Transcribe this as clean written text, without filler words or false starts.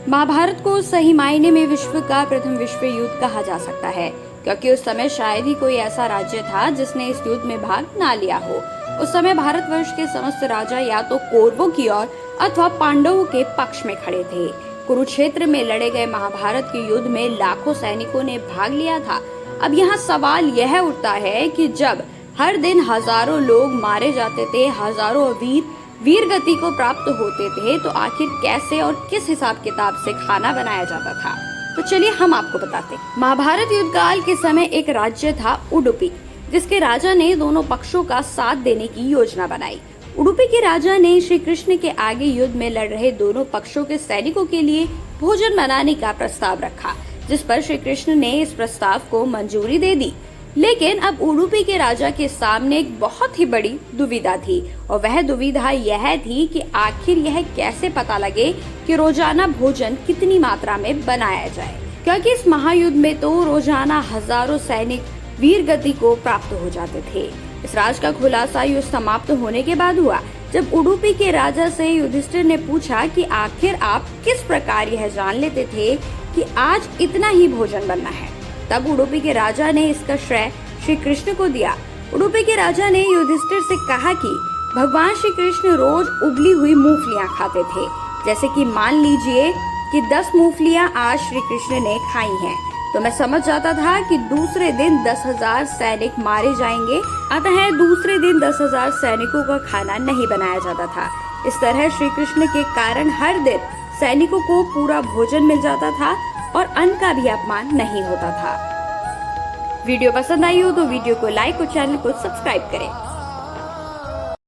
महाभारत को सही मायने में विश्व का प्रथम विश्व युद्ध कहा जा सकता है, क्योंकि उस समय शायद ही कोई ऐसा राज्य था जिसने इस युद्ध में भाग ना लिया हो। उस समय भारतवर्ष के समस्त राजा या तो कौरवों की ओर अथवा पांडवों के पक्ष में खड़े थे। कुरुक्षेत्र में लड़े गए महाभारत के युद्ध में लाखों सैनिकों ने भाग लिया था। अब यहाँ सवाल यह उठता है कि जब हर दिन हजारों लोग मारे जाते थे, हजारों वीर गति को प्राप्त होते थे, तो आखिर कैसे और किस हिसाब किताब से खाना बनाया जाता था? तो चलिए हम आपको बताते हैं। महाभारत युद्ध काल के समय एक राज्य था उडुपी, जिसके राजा ने दोनों पक्षों का साथ देने की योजना बनाई। उडुपी के राजा ने श्री कृष्ण के आगे युद्ध में लड़ रहे दोनों पक्षों के सैनिकों के लिए भोजन बनाने का प्रस्ताव रखा, जिस पर श्री कृष्ण ने इस प्रस्ताव को मंजूरी दे दी। लेकिन अब उडुपी के राजा के सामने एक बहुत ही बड़ी दुविधा थी, और वह दुविधा यह थी कि आखिर यह कैसे पता लगे कि रोजाना भोजन कितनी मात्रा में बनाया जाए, क्योंकि इस महायुद्ध में तो रोजाना हजारों सैनिक वीर गति को प्राप्त हो जाते थे। इस राज का खुलासा युद्ध समाप्त होने के बाद हुआ, जब उडुपी के राजा से युधिष्ठिर ने पूछा कि आखिर आप किस प्रकार यह जान लेते थे कि आज इतना ही भोजन बनना है। तब उडुपी के राजा ने इसका श्रेय श्री कृष्ण को दिया। उडुपी के राजा ने युधिष्ठिर से कहा कि भगवान श्री कृष्ण रोज उबली हुई मूंगफलियां खाते थे, जैसे कि मान लीजिए कि 10 मूंगफलियां आज श्री कृष्ण ने खाई हैं, तो मैं समझ जाता था कि दूसरे दिन 10,000 सैनिक मारे जाएंगे। अतः दूसरे दिन 10,000 सैनिकों का खाना नहीं बनाया जाता था। इस तरह श्री कृष्ण के कारण हर दिन सैनिकों को पूरा भोजन मिल जाता था और अन्न का भी अपमान नहीं होता था। वीडियो पसंद आई हो तो वीडियो को लाइक और चैनल को सब्सक्राइब करें।